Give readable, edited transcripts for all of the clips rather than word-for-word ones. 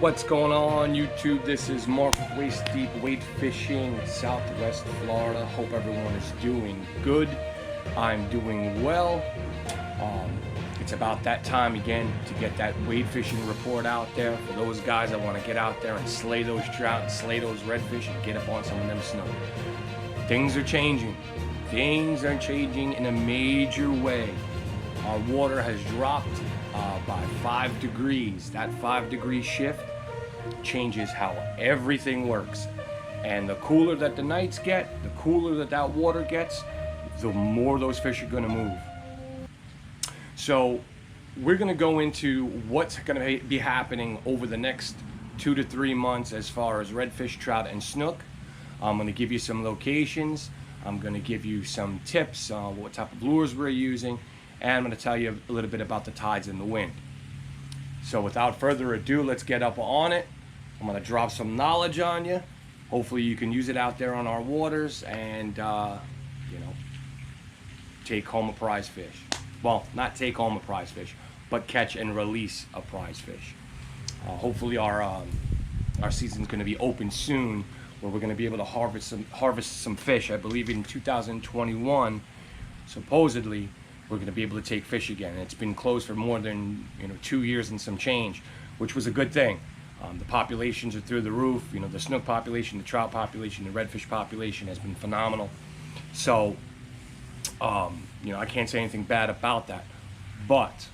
What's going on YouTube? This is Mark with Waist Deep Wade Fishing, Southwest Florida. Hope everyone is doing good. I'm doing well. It's about that time again to get that wade fishing report out there for those guys that want to get out there and slay those trout and slay those redfish and get up on some of them snow. Things are changing. Things are changing in a major way. Our water has dropped by 5 degrees. That 5-degree shift changes how everything works. And the cooler that the nights get, the cooler that water gets, the more those fish are going to move. So we're going to go into what's going to be happening over the next 2 to 3 months as far as redfish, trout, and snook. I'm going to give you some locations. I'm going to give you some tips on what type of lures we're using. And I'm going to tell you a little bit about the tides and the wind. So without further ado, let's get up on it. I'm going to drop some knowledge on you. Hopefully you can use it out there on our waters and, take home a prize fish. Well, not take home a prize fish, but catch and release a prize fish. Hopefully our season's going to be open soon, where we're going to be able to harvest some fish. I believe in 2021, supposedly, we're going to be able to take fish again. It's been closed for more than 2 years and some change, which was a good thing. The populations are through the roof. The snook population, the trout population, the redfish population has been phenomenal. So, I can't say anything bad about that. But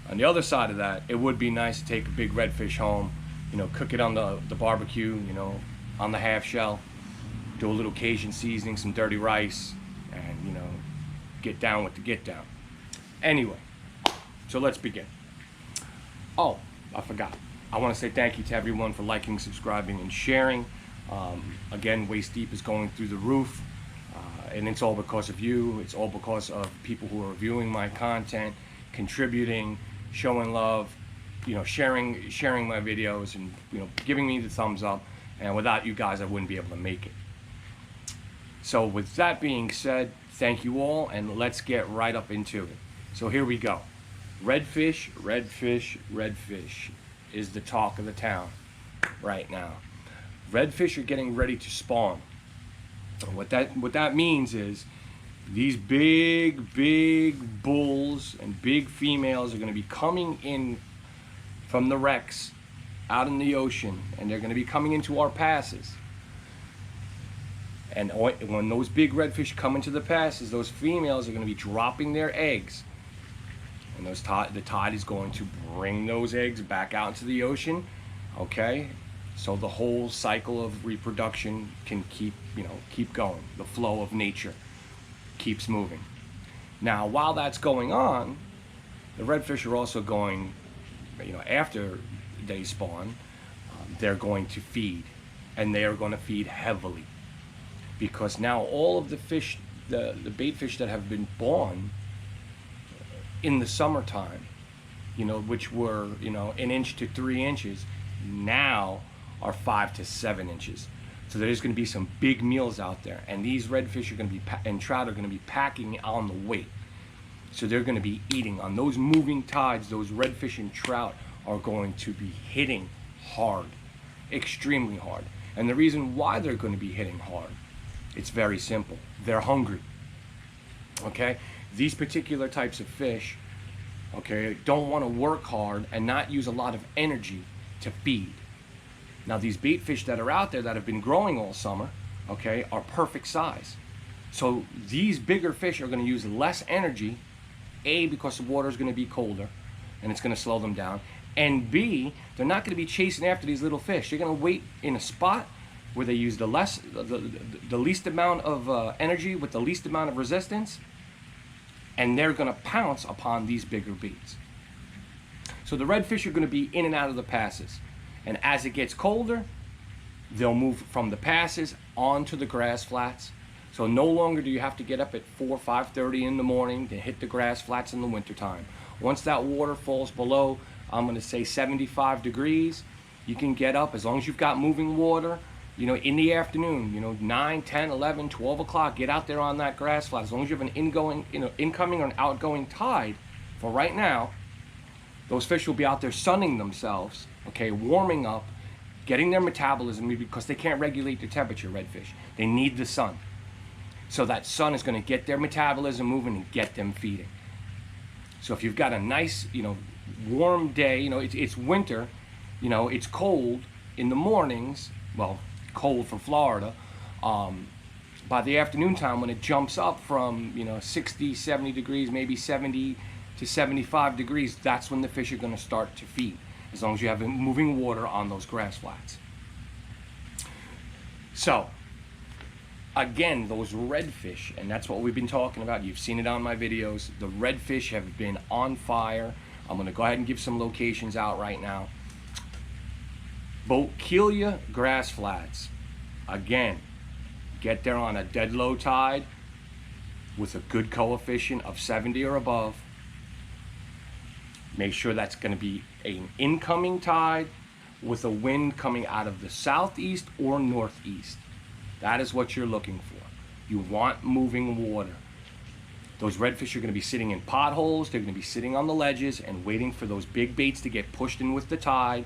on the other side of that, it would be nice to take a big redfish home, cook it on the barbecue, on the half shell, do a little Cajun seasoning, some dirty rice, and get down with the get down. Anyway, so let's begin. Oh, I forgot. I want to say thank you to everyone for liking, subscribing, and sharing. Again, Waist Deep is going through the roof, and it's all because of you. It's all because of people who are viewing my content, contributing, showing love, sharing my videos, and giving me the thumbs up. And without you guys, I wouldn't be able to make it. So with that being said, thank you all, and let's get right up into it. So here we go. Redfish, redfish, redfish is the talk of the town right now. Redfish are getting ready to spawn. What that means is these big bulls and big females are going to be coming in from the wrecks out in the ocean, and they're going to be coming into our passes. And when those big redfish come into the passes, those females are going to be dropping their eggs. And the tide is going to bring those eggs back out into the ocean, okay? So the whole cycle of reproduction can keep going. The flow of nature keeps moving. Now, while that's going on, the redfish are also going, after they spawn, they're going to feed, and they are going to feed heavily. Because now all of the fish, the bait fish that have been born in the summertime, which were, 1 inch to 3 inches, now are 5 to 7 inches. So there's going to be some big meals out there, and these redfish are going to be, and trout are going to be packing on the weight. So they're going to be eating on those moving tides. Those redfish and trout are going to be hitting hard, extremely hard. And the reason why they're going to be hitting hard, it's very simple. They're hungry. Okay? These particular types of fish, okay, don't want to work hard and not use a lot of energy to feed. Now, these bait fish that are out there that have been growing all summer, okay, are perfect size. So these bigger fish are going to use less energy, A, because the water is going to be colder and it's going to slow them down, and B, they're not going to be chasing after these little fish. They're going to wait in a spot where they use the least amount of energy with the least amount of resistance, and they're going to pounce upon these bigger baits. So the redfish are going to be in and out of the passes, and as it gets colder, they'll move from the passes onto the grass flats. So no longer do you have to get up at 5:30 in the morning to hit the grass flats in the wintertime. Once that water falls below, I'm going to say 75 degrees, you can get up, as long as you've got moving water, in the afternoon, 9, 10, 11, 12 o'clock, get out there on that grass flat. As long as you have an incoming or an outgoing tide, for right now, those fish will be out there sunning themselves okay, warming up, getting their metabolism, because they can't regulate their temperature, redfish. They need the sun. So that sun is going to get their metabolism moving and get them feeding. So if you've got a nice, warm day, it's winter, it's cold in the mornings, well, cold for Florida. By the afternoon time, when it jumps up from 60, 70 degrees, maybe 70 to 75 degrees, that's when the fish are going to start to feed, as long as you have moving water on those grass flats. So again, those redfish, and that's what we've been talking about, you've seen it on my videos, the redfish have been on fire. I'm going to go ahead and give some locations out right now. Bokeelia grass flats, again, get there on a dead low tide with a good coefficient of 70 or above. Make sure that's going to be an incoming tide with a wind coming out of the southeast or northeast. That is what you're looking for. You want moving water. Those redfish are going to be sitting in potholes, they're going to be sitting on the ledges and waiting for those big baits to get pushed in with the tide,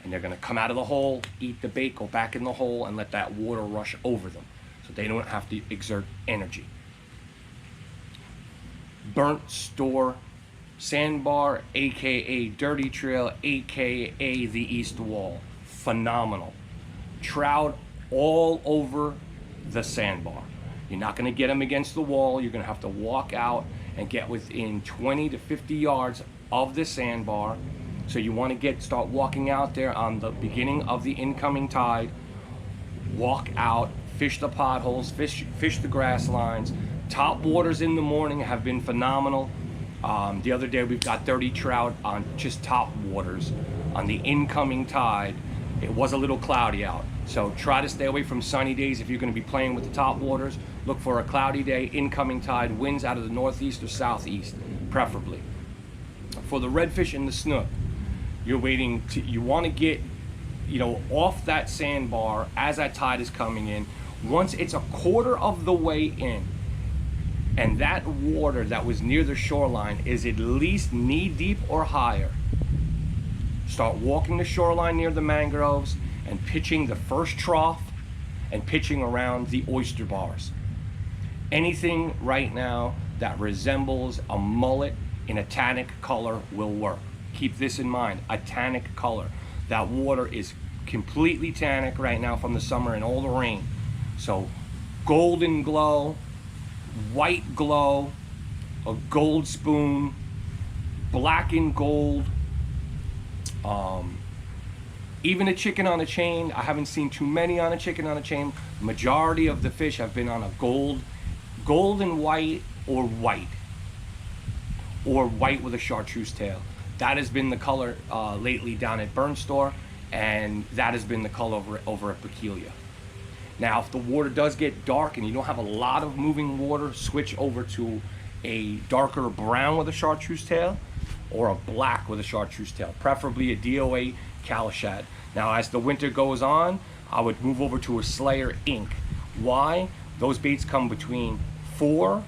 and they're going to come out of the hole, eat the bait, go back in the hole, and let that water rush over them so they don't have to exert energy. Burnt store sandbar, aka dirty trail, aka the east wall. Phenomenal. Trout all over the sandbar. You're not going to get them against the wall. You're going to have to walk out and get within 20 to 50 yards of the sandbar. So you want to start walking out there on the beginning of the incoming tide. Walk out, fish the potholes, fish the grass lines. Top waters in the morning have been phenomenal. The other day we've got 30 trout on just top waters on the incoming tide. It was a little cloudy out, so try to stay away from sunny days if you're going to be playing with the top waters. Look for a cloudy day, incoming tide, winds out of the northeast or southeast, preferably. For the redfish and the snook, you want to get off that sandbar as that tide is coming in. Once it's a quarter of the way in, and that water that was near the shoreline is at least knee deep or higher, start walking the shoreline near the mangroves and pitching the first trough and pitching around the oyster bars. Anything right now that resembles a mullet in a tannic color will work. Keep this in mind, a tannic color. That water is completely tannic right now from the summer and all the rain. So golden glow, white glow, a gold spoon, black and gold, even a chicken on a chain. I haven't seen too many on a chicken on a chain. Majority of the fish have been on a gold and white, or white with a chartreuse tail. That has been the color lately down at Burnt Store, and that has been the color over at Bokeelia. Now, if the water does get dark and you don't have a lot of moving water, switch over to a darker brown with a chartreuse tail or a black with a chartreuse tail, preferably a DOA Cali-Shad. Now, as the winter goes on, I would move over to a Slayer Ink. Why? Those baits come between 4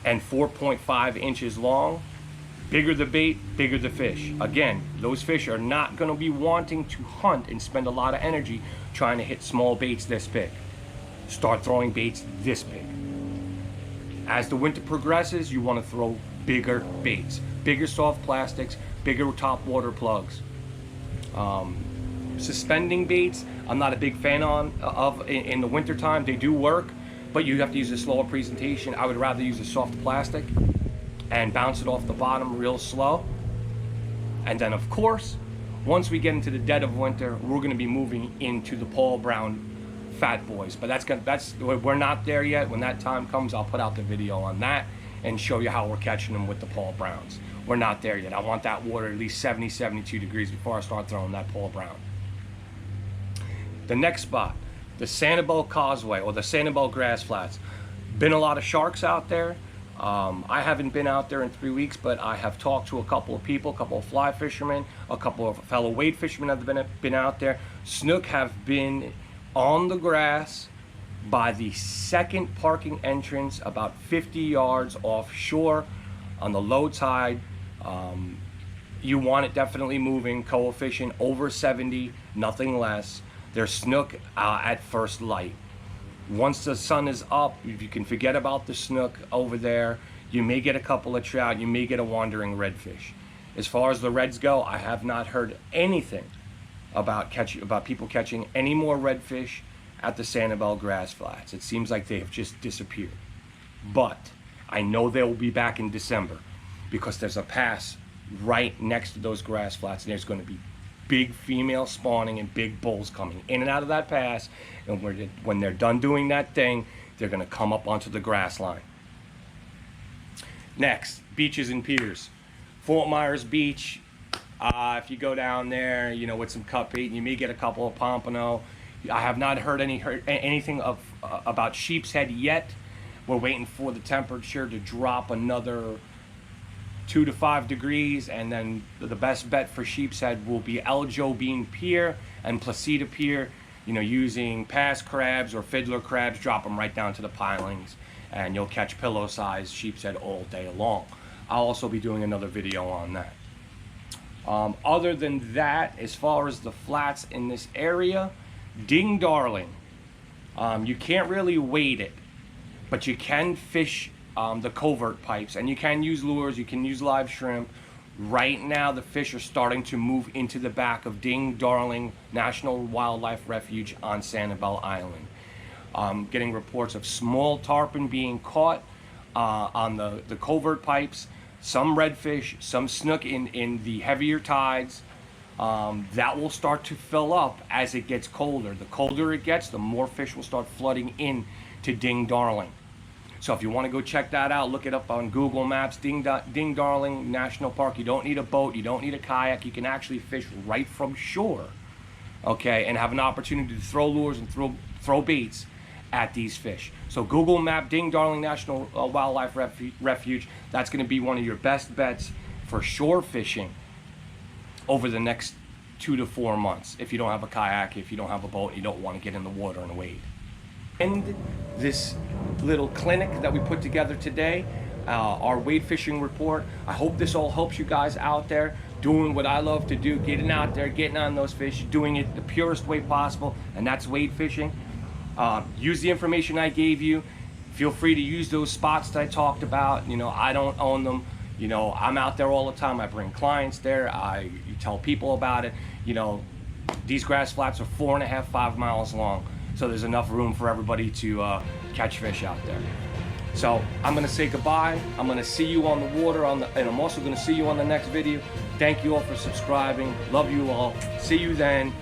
and 4.5 inches long. Bigger the bait, bigger the fish. Again, those fish are not going to be wanting to hunt and spend a lot of energy trying to hit small baits this big. Start throwing baits this big. As the winter progresses, you want to throw bigger baits, bigger soft plastics, bigger top water plugs. Suspending baits, I'm not a big fan of in the winter time. They do work, but you have to use a slower presentation. I would rather use a soft plastic and bounce it off the bottom real slow. And then, of course, once we get into the dead of winter, we're going to be moving into the Paul Brown Fat Boys. But we're not there yet. When that time comes, I'll put out the video on that and show you how we're catching them with the Paul Browns. We're not there yet. I want that water at least 70, 72 degrees before I start throwing that Paul Brown. The next spot, the Sanibel Causeway or the Sanibel Grass Flats. Been a lot of sharks out there. I haven't been out there in 3 weeks, but I have talked to a couple of people, a couple of fly fishermen, a couple of fellow wade fishermen have been out there. Snook have been on the grass by the second parking entrance, about 50 yards offshore on the low tide. you want it definitely moving. Coefficient over 70, nothing less. They're snook at first light. Once the sun is up, if you can forget about the snook over there, you may get a couple of trout, you may get a wandering redfish. As far as the reds go, I have not heard anything about people catching any more redfish at the Sanibel grass flats. It seems like they have just disappeared. But I know they will be back in December because there's a pass right next to those grass flats, and there's going to be big female spawning and big bulls coming in and out of that pass. And when they're done doing that thing, they're going to come up onto the grass line. Next, beaches and piers. Fort Myers Beach. If you go down there, you know, with some cut bait, you may get a couple of pompano. I have not heard anything about sheep's head yet. We're waiting for the temperature to drop another 2 to 5 degrees, and then the best bet for sheep's head will be El Jobim Pier and Placida Pier. You know, using pass crabs or fiddler crabs, drop them right down to the pilings, and you'll catch pillow-sized sheep's head all day long. I'll also be doing another video on that. Other than that, as far as the flats in this area, Ding Darling, you can't really weight it, but you can fish the covert pipes, and you can use lures, you can use live shrimp. Right now the fish are starting to move into the back of Ding Darling National Wildlife Refuge on Sanibel Island. Getting reports of small tarpon being caught on the covert pipes, some redfish, some snook in the heavier tides. That will start to fill up as it gets colder. The colder it gets, the more fish will start flooding in to Ding Darling. So if you want to go check that out, look it up on Google Maps, Ding Darling National Park. You don't need a boat, you don't need a kayak. You can actually fish right from shore, okay, and have an opportunity to throw lures and throw baits at these fish. So Google Map Ding Darling National Wildlife Refuge. That's going to be one of your best bets for shore fishing over the next 2 to 4 months. If you don't have a kayak, if you don't have a boat, you don't want to get in the water and wade. And this little clinic that we put together today, our wade fishing report. I hope this all helps you guys out there doing what I love to do, getting out there, getting on those fish, doing it the purest way possible, and that's wade fishing. Use the information I gave you. Feel free to use those spots that I talked about. You know, I don't own them. You know, I'm out there all the time. I bring clients there. You tell people about it. You know, these grass flats are 4.5, 5 miles long. So there's enough room for everybody to catch fish out there. So I'm gonna say goodbye. I'm gonna see you on the water, and I'm also gonna see you on the next video. Thank you all for subscribing. Love you all. See you then.